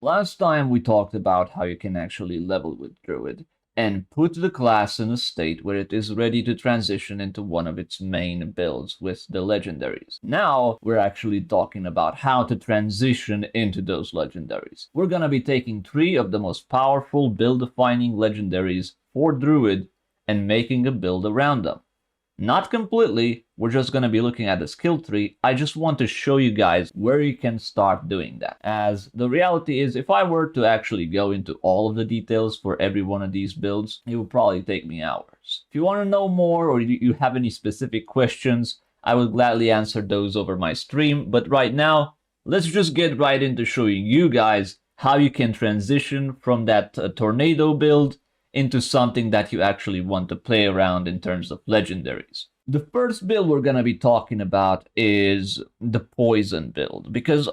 Last time we talked about how you can actually level with Druid and put the class in a state where it is ready to transition into one of its main builds with the legendaries. Now we're actually talking about how to transition into those legendaries. We're gonna be taking 3 of the most powerful build-defining legendaries for Druid and making a build around them. Not completely, we're just going to be looking at the skill tree. I just want to show you guys where you can start doing that. As the reality is, if I were to actually go into all of the details for every one of these builds, it would probably take me hours. If you want to know more or you have any specific questions, I would gladly answer those over my stream. But right now, let's just get right into showing you guys how you can transition from that tornado build into something that you actually want to play around in terms of legendaries. The first build we're going to be talking about is the poison build, because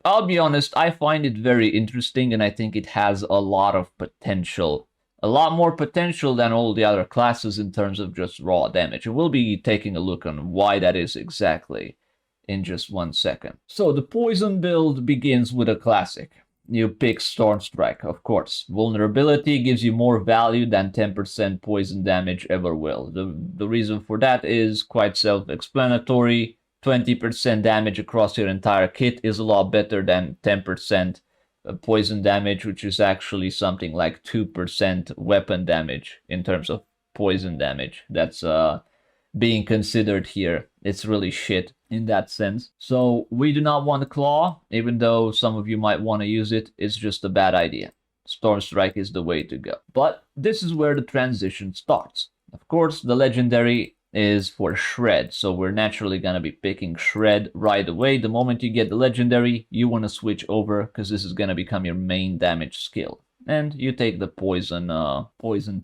I'll be honest, I find it very interesting and I think it has a lot of potential. A lot more potential than all the other classes in terms of just raw damage. And we'll be taking a look on why that is exactly in just 1 second. So the poison build begins with a classic. You pick Storm Strike, of course. Vulnerability gives you more value than 10% poison damage ever will. The reason for that is quite self-explanatory. 20% damage across your entire kit is a lot better than 10% poison damage, which is actually something like 2% weapon damage in terms of poison damage. That's being considered here. It's really shit in that sense. So we do not want to claw, even though some of you might want to use it. It's just a bad idea. Storm Strike is the way to go. But this is where the transition starts. Of course, the legendary is for Shred, so we're naturally going to be picking Shred right away. The moment you get the legendary, you want to switch over because this is going to become your main damage skill. And you take the poison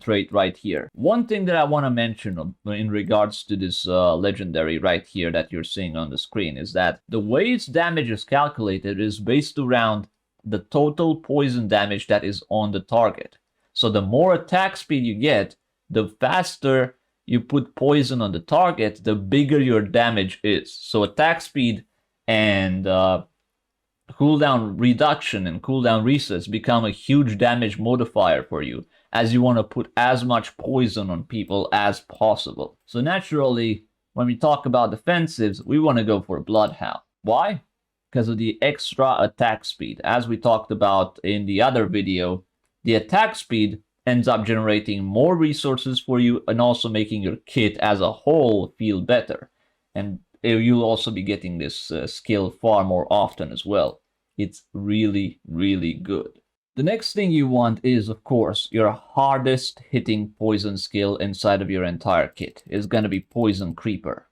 trait right here. One thing that I want to mention in regards to this legendary right here that you're seeing on the screen is that the way its damage is calculated is based around the total poison damage that is on the target. So the more attack speed you get, the faster you put poison on the target, the bigger your damage is. So attack speed and cooldown reduction and cooldown resets become a huge damage modifier for you, as you want to put as much poison on people as possible. So naturally, when we talk about defensives, we want to go for Bloodhound. Why? Because of the extra attack speed. As we talked about in the other video, the attack speed ends up generating more resources for you and also making your kit as a whole feel better. And you'll also be getting this skill far more often as well. It's really, really good. The next thing you want is, of course, your hardest hitting poison skill inside of your entire kit. It's going to be Poison Creeper.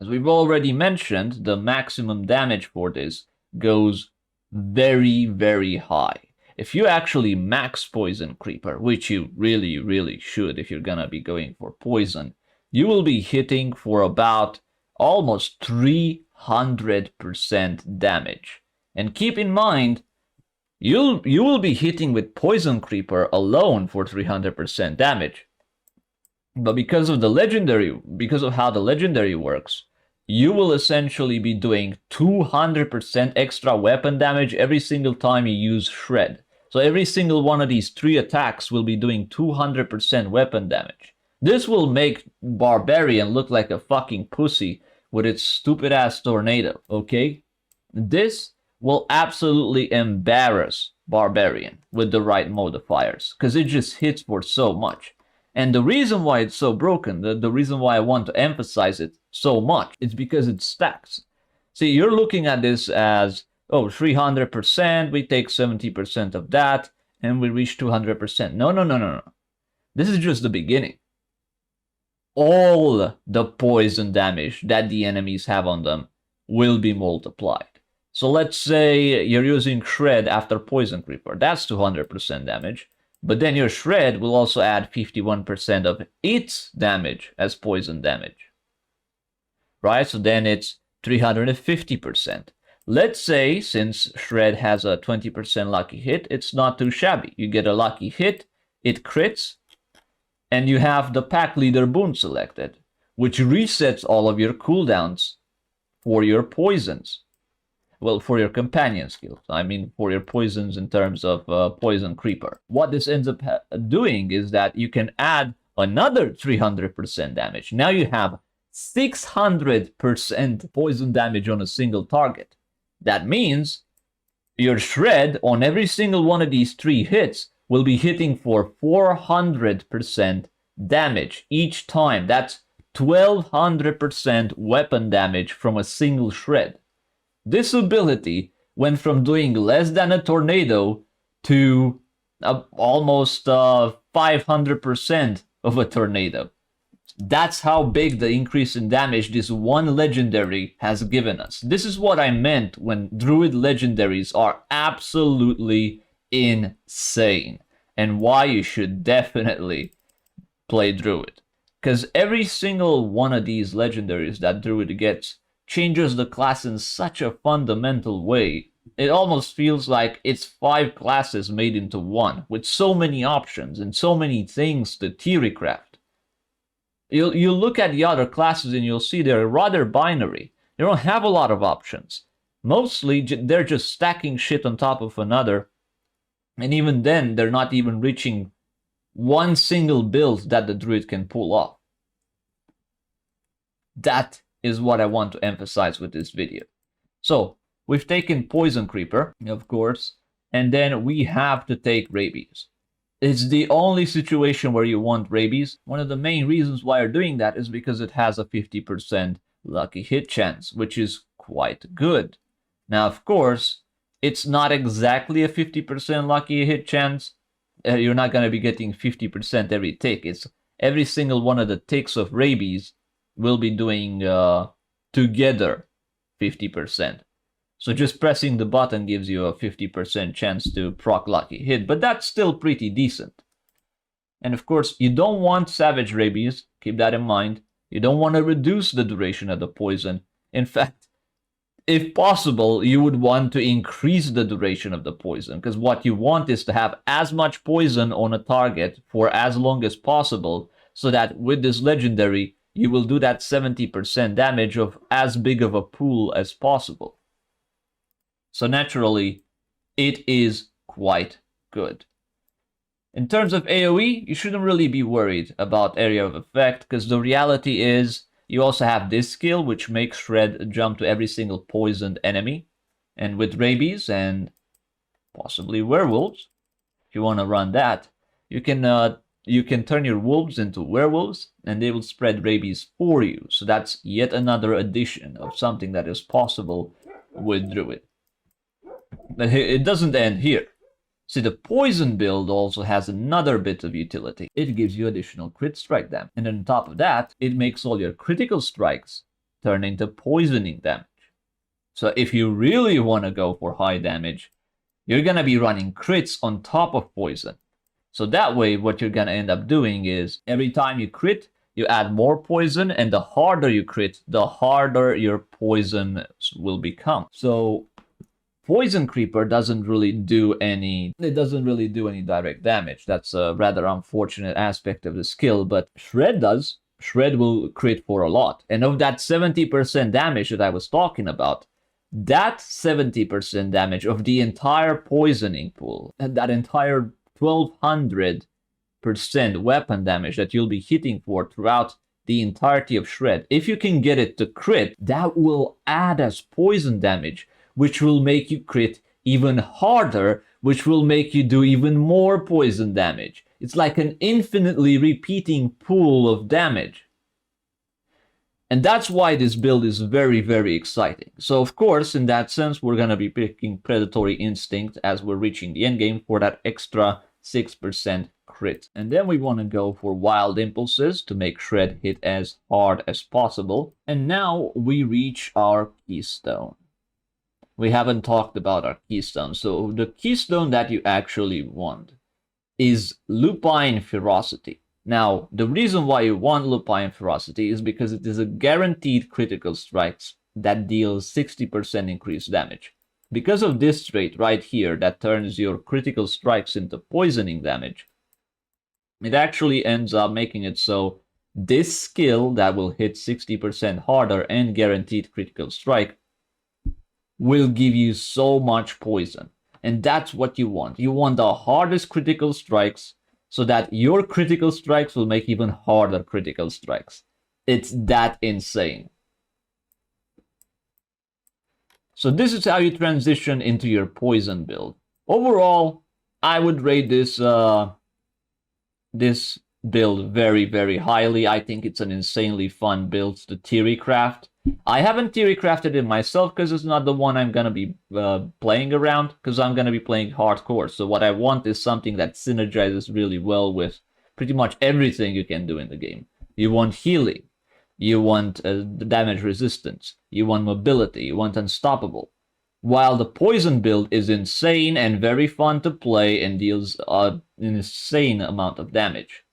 As we've already mentioned, the maximum damage for this goes very, very high. If you actually max Poison Creeper, which you really, really should if you're going to be going for poison, you will be hitting for about almost 300% damage. And keep in mind, you will be hitting with Poison Creeper alone for 300% damage. But because of how the legendary works, you will essentially be doing 200% extra weapon damage every single time you use Shred. So every single one of these 3 attacks will be doing 200% weapon damage. This will make Barbarian look like a fucking pussy with its stupid ass tornado, okay? This will absolutely embarrass Barbarian with the right modifiers, because it just hits for so much. And the reason why it's so broken, the reason why I want to emphasize it so much, is because it stacks. See, you're looking at this as, oh, 300%, we take 70% of that, and we reach 200%. No. This is just the beginning. All the poison damage that the enemies have on them will be multiplied. So let's say you're using Shred after Poison Creeper. That's 200% damage. But then your Shred will also add 51% of its damage as poison damage. Right? So then it's 350%. Let's say, since Shred has a 20% lucky hit, it's not too shabby. You get a lucky hit, it crits, and you have the Pack Leader boon selected, which resets all of your cooldowns for your poisons. Well, for your companion skills. I mean, for your poisons in terms of Poison Creeper. What this ends up doing is that you can add another 300% damage. Now you have 600% poison damage on a single target. That means your shred on every single one of these 3 hits will be hitting for 400% damage each time. That's 1200% weapon damage from a single shred. This ability went from doing less than a tornado to almost 500% of a tornado. That's how big the increase in damage this one legendary has given us. This is what I meant when Druid legendaries are absolutely insane, and why you should definitely play Druid. Because every single one of these legendaries that Druid gets changes the class in such a fundamental way. It almost feels like it's 5 classes made into one, with so many options and so many things to theorycraft. You look at the other classes and you'll see they're rather binary. They don't have a lot of options. Mostly they're just stacking shit on top of another, and even then they're not even reaching one single build that the Druid can pull off. That is what I want to emphasize with this video. So we've taken Poison Creeper, of course, and then we have to take Rabies. It's the only situation where you want Rabies. One of the main reasons why you're doing that is because it has a 50% lucky hit chance, which is quite good. Now, of course, it's not exactly a 50% lucky hit chance. You're not going to be getting 50% every tick. It's every single one of the ticks of Rabies will be doing together 50%. So just pressing the button gives you a 50% chance to proc lucky hit, but that's still pretty decent. And of course, you don't want Savage Rabies, keep that in mind. You don't want to reduce the duration of the poison. In fact, if possible, you would want to increase the duration of the poison, because what you want is to have as much poison on a target for as long as possible, so that with this legendary, you will do that 70% damage of as big of a pool as possible. So naturally, it is quite good. In terms of AoE, you shouldn't really be worried about area of effect, because the reality is you also have this skill, which makes Shred jump to every single poisoned enemy. And with Rabies and possibly Werewolves, if you want to run that, you can turn your wolves into werewolves, and they will spread Rabies for you. So that's yet another addition of something that is possible with Druid. But it doesn't end here. See, the poison build also has another bit of utility. It gives you additional crit strike damage. And on top of that, it makes all your critical strikes turn into poisoning damage. So if you really want to go for high damage, you're going to be running crits on top of poison. So that way, what you're going to end up doing is every time you crit, you add more poison, and the harder you crit, the harder your poison will become. So Poison Creeper doesn't really do any direct damage. That's a rather unfortunate aspect of the skill, but Shred does. Shred will crit for a lot. And of that 70% damage that I was talking about, that 70% damage of the entire poisoning pool, and that entire 1200% weapon damage that you'll be hitting for throughout the entirety of Shred, if you can get it to crit, that will add as poison damage, which will make you crit even harder, which will make you do even more poison damage. It's like an infinitely repeating pool of damage. And that's why this build is very, very exciting. So of course, in that sense, we're going to be picking Predatory Instinct as we're reaching the endgame for that extra 6% crit. And then we want to go for Wild Impulses to make Shred hit as hard as possible. And now we reach our keystone. We haven't talked about our keystone. So the keystone that you actually want is Lupine Ferocity. Now, the reason why you want Lupine Ferocity is because it is a guaranteed critical strikes that deals 60% increased damage. Because of this trait right here that turns your critical strikes into poisoning damage, it actually ends up making it so this skill that will hit 60% harder and guaranteed critical strike will give you so much poison. And that's what you want. You want the hardest critical strikes so that your critical strikes will make even harder critical strikes. It's that insane. So this is how you transition into your poison build. Overall, I would rate this this build very, very highly. I think it's an insanely fun build to theorycraft. I haven't theorycrafted it myself because it's not the one I'm going to be playing around, because I'm going to be playing hardcore. So what I want is something that synergizes really well with pretty much everything you can do in the game. You want healing. You want damage resistance. You want mobility. You want unstoppable. While the poison build is insane and very fun to play and deals an insane amount of damage,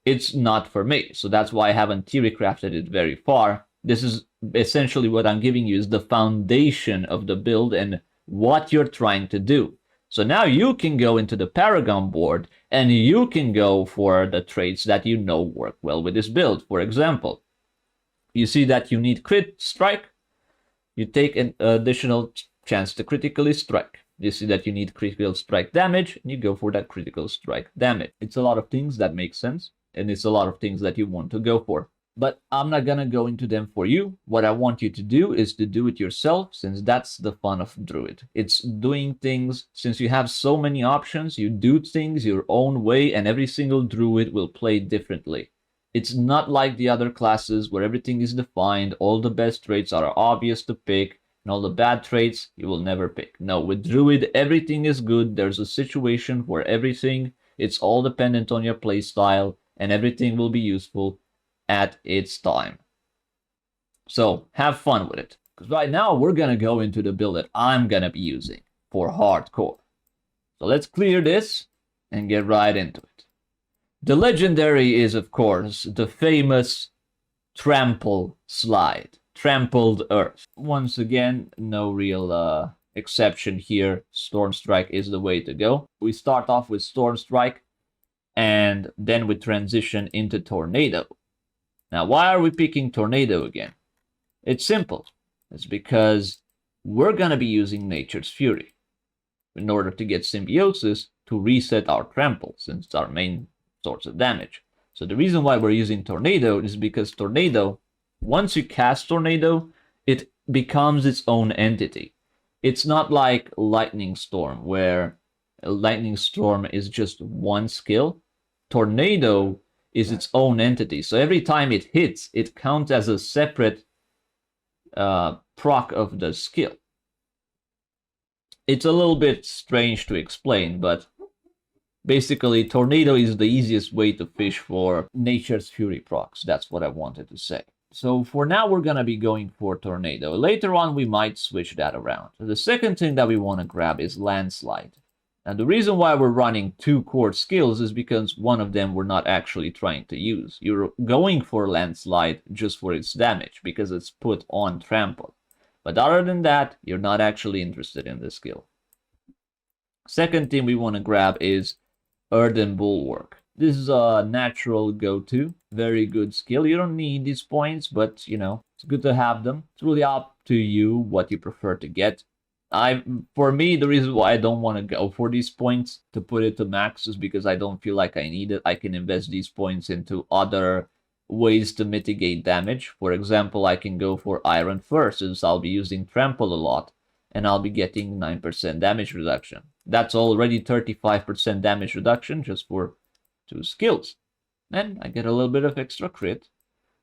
it's not for me. So that's why I haven't theorycrafted it very far. This is essentially what I'm giving you is the foundation of the build and what you're trying to do. So now you can go into the Paragon board and you can go for the traits that you know work well with this build. For example, you see that you need crit strike. You take an additional chance to critically strike. You see that you need critical strike damage, and you go for that critical strike damage. It's a lot of things that make sense, and it's a lot of things that you want to go for. But I'm not gonna go into them for you. What I want you to do is to do it yourself, since that's the fun of Druid. It's doing things, since you have so many options, you do things your own way, and every single Druid will play differently. It's not like the other classes where everything is defined, all the best traits are obvious to pick, and all the bad traits you will never pick. No, with Druid, everything is good. There's a situation for everything. It's all dependent on your playstyle, and everything will be useful at its time. So have fun with it. Because right now we're going to go into the build that I'm going to be using for hardcore. So let's clear this and get right into it. The legendary is, of course, the famous trample slide. Trampled Earth. Once again, no real exception here. Storm Strike is the way to go. We start off with Storm Strike, and then we transition into Tornado. Now, why are we picking Tornado again? It's simple. It's because we're going to be using Nature's Fury in order to get Symbiosis to reset our Trample, since it's our main source of damage. So the reason why we're using Tornado is because Tornado, once you cast Tornado, it becomes its own entity. It's not like Lightning Storm, where Lightning Storm is just one skill. Tornado is its own entity. So every time it hits, it counts as a separate proc of the skill. It's a little bit strange to explain, but basically Tornado is the easiest way to fish for Nature's Fury procs. That's what I wanted to say. So for now, we're going to be going for Tornado. Later on, we might switch that around. The second thing that we want to grab is Landslide. And the reason why we're running two core skills is because one of them we're not actually trying to use. You're going for Landslide just for its damage, because it's put on Trample. But other than that, you're not actually interested in this skill. Second thing we want to grab is Earthen Bulwark. This is a natural go-to, very good skill. You don't need these points, but you know, it's good to have them. It's really up to you what you prefer to get. For me, the reason why I don't want to go for these points to put it to max is because I don't feel like I need it. I can invest these points into other ways to mitigate damage. For example, I can go for Iron first, since I'll be using Trample a lot, and I'll be getting 9% damage reduction. That's already 35% damage reduction just for 2 skills. And I get a little bit of extra crit.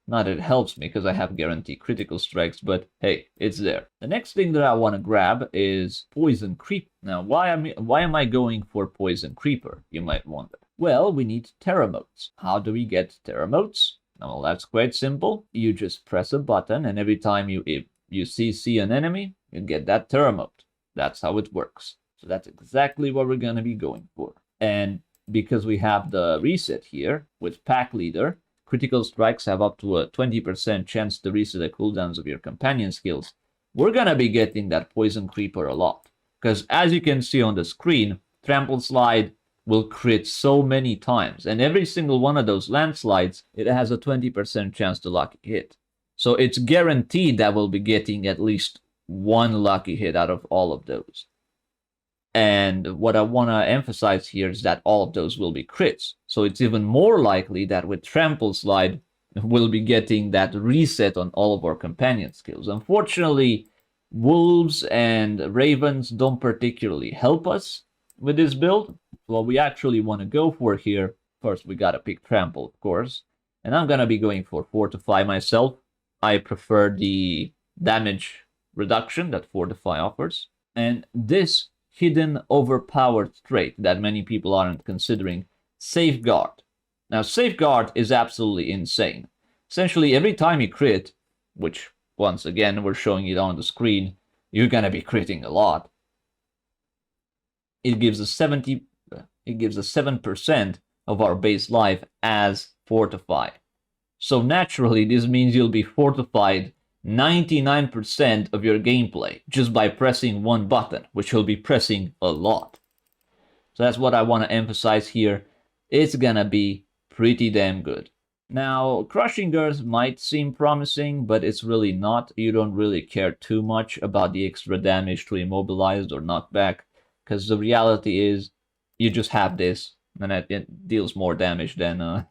Not that it helps me because I have guaranteed critical strikes, but hey, it's there. The next thing that I want to grab is Poison Creeper. Now, why am I going for Poison Creeper, you might wonder? Well, we need Terra Motes. How do we get Terra Motes? Well, that's quite simple. You just press a button, and every time you CC an enemy, you get that Terra Mote. That's how it works. So that's exactly what we're going to be going for. And because we have the reset here with Pack Leader, critical strikes have up to a 20% chance to reset the cooldowns of your companion skills. We're going to be getting that Poison Creeper a lot. Because as you can see on the screen, Trample Slide will crit so many times. And every single one of those landslides, it has a 20% chance to lucky hit. So it's guaranteed that we'll be getting at least one lucky hit out of all of those. And what I want to emphasize here is that all of those will be crits. So it's even more likely that with Trample Slide, we'll be getting that reset on all of our companion skills. Unfortunately, Wolves and Ravens don't particularly help us with this build. What we actually want to go for here, first we gotta pick Trample, of course. And I'm gonna be going for Fortify myself. I prefer the damage reduction that Fortify offers. And this hidden overpowered trait that many people aren't considering, Safeguard. Now, Safeguard is absolutely insane. Essentially, every time you crit, which once again we're showing it on the screen, you're gonna be critting a lot. It gives us 7% of our base life as Fortify. So naturally, this means you'll be fortified 99% of your gameplay just by pressing one button, which you'll be pressing a lot. So that's what I want to emphasize here. It's gonna be pretty damn good. Now, Crushing Earth might seem promising, but it's really not. You don't really care too much about the extra damage to Immobilized or Knockback, because the reality is you just have this, and it deals more damage than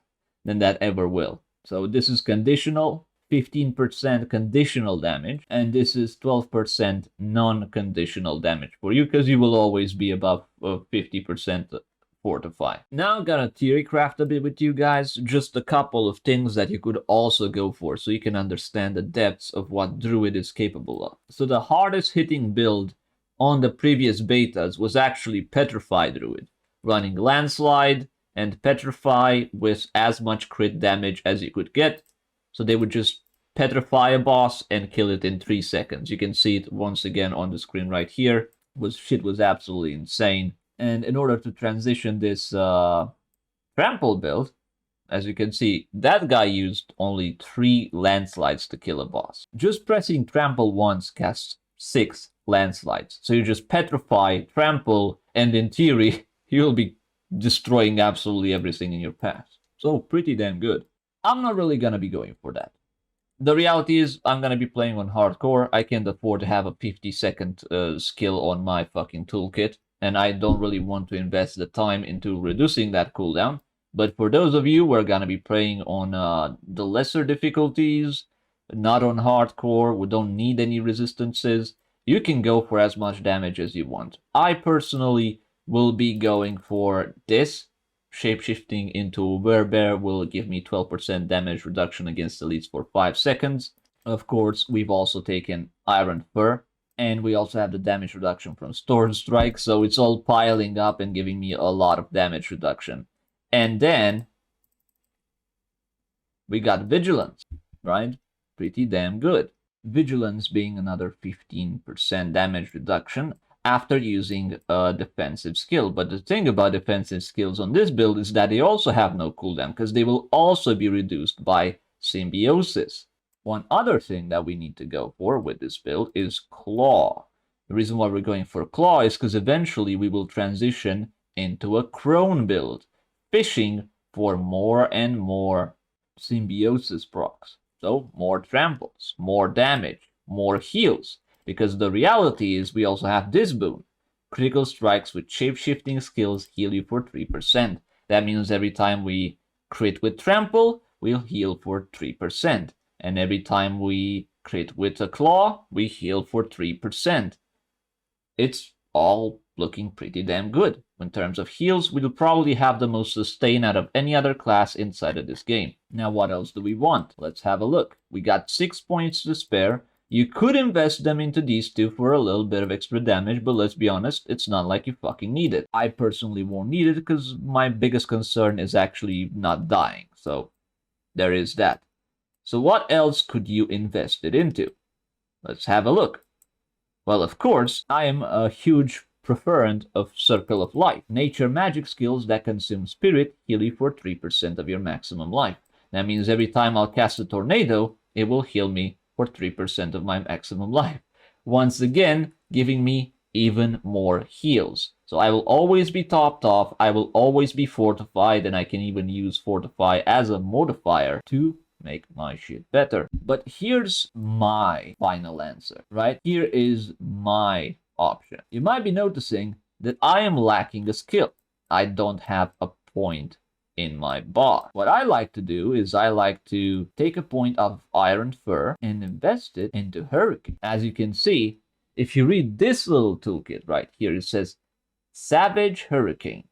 that ever will. So this is conditional, 15% conditional damage, and this is 12% non-conditional damage for you, because you will always be above 50% Fortify. Now I'm gonna theorycraft a bit with you guys, just a couple of things that you could also go for, so you can understand the depths of what Druid is capable of. So the hardest hitting build on the previous betas was actually Petrify Druid, running Landslide and Petrify with as much crit damage as you could get. So they would just petrify a boss and kill it in 3 seconds. You can see it once again on the screen right here. Shit was absolutely insane. And in order to transition this trample build, as you can see, that guy used only 3 landslides to kill a boss. Just pressing trample once casts 6 landslides. So you just petrify, trample, and in theory, you'll be destroying absolutely everything in your path. So pretty damn good. I'm not really gonna be going for that. The reality is, I'm gonna be playing on hardcore. I can't afford to have a 50-second skill on my fucking toolkit, and I don't really want to invest the time into reducing that cooldown. But for those of you who are gonna be playing on the lesser difficulties, not on hardcore, we don't need any resistances, you can go for as much damage as you want. I personally will be going for this. Shapeshifting into a Werebear will give me 12% damage reduction against elites for 5 seconds. Of course, we've also taken Iron Fur, and we also have the damage reduction from Storm Strike, so it's all piling up and giving me a lot of damage reduction. And then we got Vigilance, right? Pretty damn good. Vigilance being another 15% damage reduction after using a defensive skill. But the thing about defensive skills on this build is that they also have no cooldown, because they will also be reduced by Symbiosis. One other thing that we need to go for with this build is Claw. The reason why we're going for Claw is because eventually we will transition into a Crone build, fishing for more and more Symbiosis procs. So more tramples, more damage, more heals. Because the reality is we also have this boon. Critical strikes with shape-shifting skills heal you for 3%. That means every time we crit with trample, we'll heal for 3%. And every time we crit with a claw, we heal for 3%. It's all looking pretty damn good. In terms of heals, we'll probably have the most sustain out of any other class inside of this game. Now, what else do we want? Let's have a look. We got 6 points to spare. You could invest them into these two for a little bit of extra damage, but let's be honest, it's not like you fucking need it. I personally won't need it because my biggest concern is actually not dying. So there is that. So what else could you invest it into? Let's have a look. Well, of course, I am a huge preferent of Circle of Life. Nature magic skills that consume spirit heal you for 3% of your maximum life. That means every time I'll cast a tornado, it will heal me for 3% of my maximum life. Once again, giving me even more heals. So I will always be topped off, I will always be fortified, and I can even use Fortify as a modifier to make my shit better. But here's my final answer, right? Here is my option. You might be noticing that I am lacking a skill. I don't have a point in my bar. What I like to do is I like to take a point of Iron Fur and invest it into Hurricane. As you can see, if you read this little toolkit right here, it says Savage Hurricane.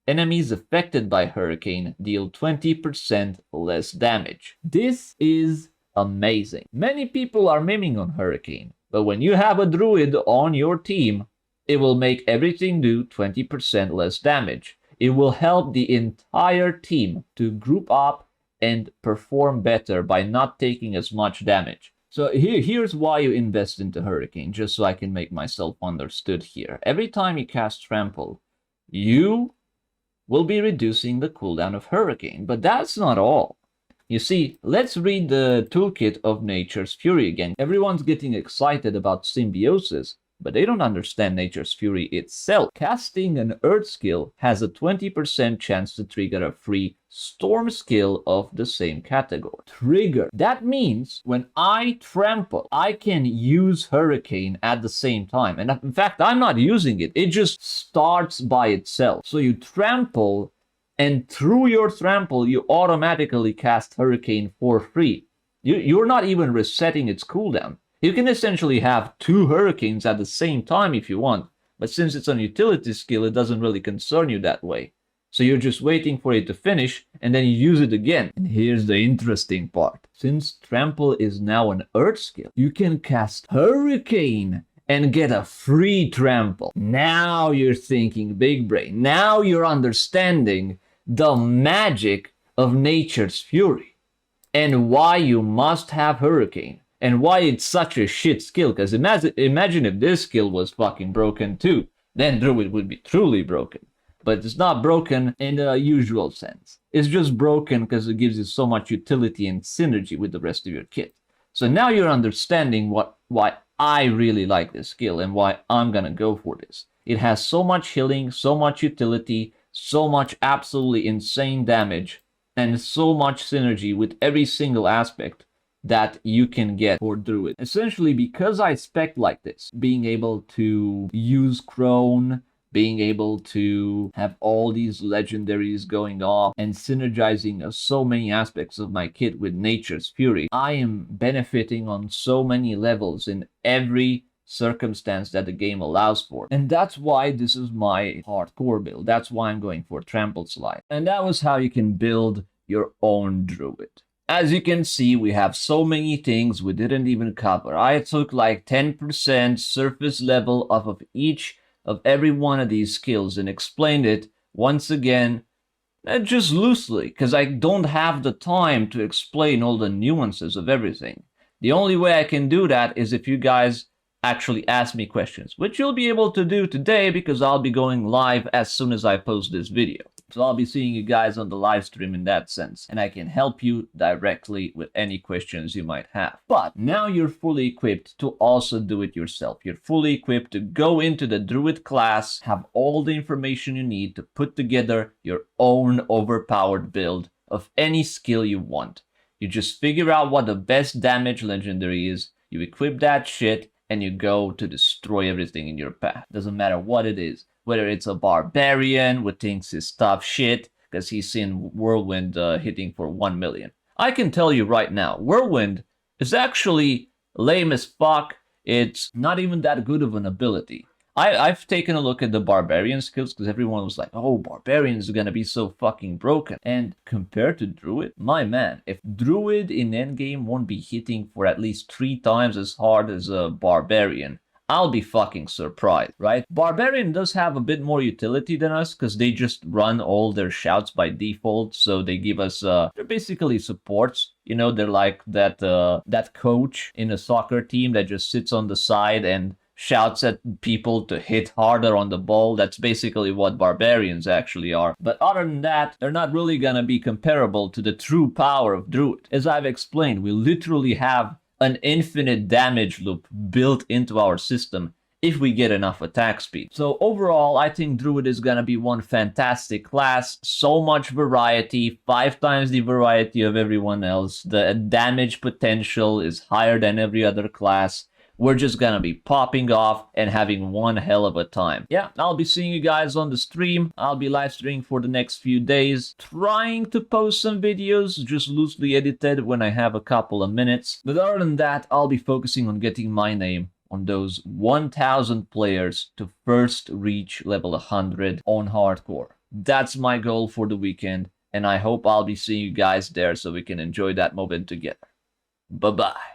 Enemies affected by Hurricane deal 20% less damage. This is amazing. Many people are miming on Hurricane, but when you have a Druid on your team, it will make everything do 20% less damage. It will help the entire team to group up and perform better by not taking as much damage. So here's why you invest into Hurricane, just so I can make myself understood here. Every time you cast Trample, you will be reducing the cooldown of Hurricane, but that's not all. You see, let's read the toolkit of Nature's Fury again. Everyone's getting excited about Symbiosis, but they don't understand Nature's Fury itself. Casting an Earth skill has a 20% chance to trigger a free Storm skill of the same category. Trigger. That means when I trample, I can use Hurricane at the same time. And in fact, I'm not using it. It just starts by itself. So you trample, and through your trample, you automatically cast Hurricane for free. You're not even resetting its cooldown. You can essentially have 2 Hurricanes at the same time if you want, but since it's a utility skill, it doesn't really concern you that way. So you're just waiting for it to finish, and then you use it again. And here's the interesting part. Since Trample is now an Earth skill, you can cast Hurricane and get a free Trample. Now you're thinking big brain. Now you're understanding the magic of Nature's Fury and why you must have Hurricane. And why it's such a shit skill, because imagine if this skill was fucking broken too. Then Druid would be truly broken. But it's not broken in the usual sense. It's just broken because it gives you so much utility and synergy with the rest of your kit. So now you're understanding why I really like this skill and why I'm gonna go for this. It has so much healing, so much utility, so much absolutely insane damage, and so much synergy with every single aspect that you can get for Druid. Essentially, because I spec like this, being able to use Crone, being able to have all these legendaries going off, and synergizing so many aspects of my kit with Nature's Fury, I am benefiting on so many levels in every circumstance that the game allows for. And that's why this is my hardcore build. That's why I'm going for Trample Slide. And that was how you can build your own Druid. As you can see, we have so many things we didn't even cover. I took like 10% surface level off of each of every one of these skills and explained it once again, just loosely, because I don't have the time to explain all the nuances of everything. The only way I can do that is if you guys actually ask me questions, which you'll be able to do today because I'll be going live as soon as I post this video. So I'll be seeing you guys on the live stream in that sense, and I can help you directly with any questions you might have. But now you're fully equipped to also do it yourself. You're fully equipped to go into the Druid class, have all the information you need to put together your own overpowered build of any skill you want. You just figure out what the best damage legendary is, you equip that shit, and you go to destroy everything in your path. Doesn't matter what it is. Whether it's a barbarian who thinks his tough shit because he's seen Whirlwind hitting for 1 million. I can tell you right now, Whirlwind is actually lame as fuck. It's not even that good of an ability. I've taken a look at the barbarian skills because everyone was like, oh, barbarians are gonna be so fucking broken. And compared to Druid, my man, if Druid in endgame won't be hitting for at least 3 times as hard as a barbarian, I'll be fucking surprised, right? Barbarian does have a bit more utility than us because they just run all their shouts by default. So they give us, they're basically supports. You know, they're like that coach in a soccer team that just sits on the side and shouts at people to hit harder on the ball. That's basically what barbarians actually are. But other than that, they're not really gonna be comparable to the true power of Druid. As I've explained, we literally have an infinite damage loop built into our system if we get enough attack speed. So overall, I think Druid is gonna be one fantastic class. So much variety, 5 times the variety of everyone else. The damage potential is higher than every other class. We're just gonna be popping off and having one hell of a time. Yeah, I'll be seeing you guys on the stream. I'll be live streaming for the next few days, trying to post some videos, just loosely edited when I have a couple of minutes. But other than that, I'll be focusing on getting my name on those 1000 players to first reach level 100 on hardcore. That's my goal for the weekend, and I hope I'll be seeing you guys there so we can enjoy that moment together. Bye-bye.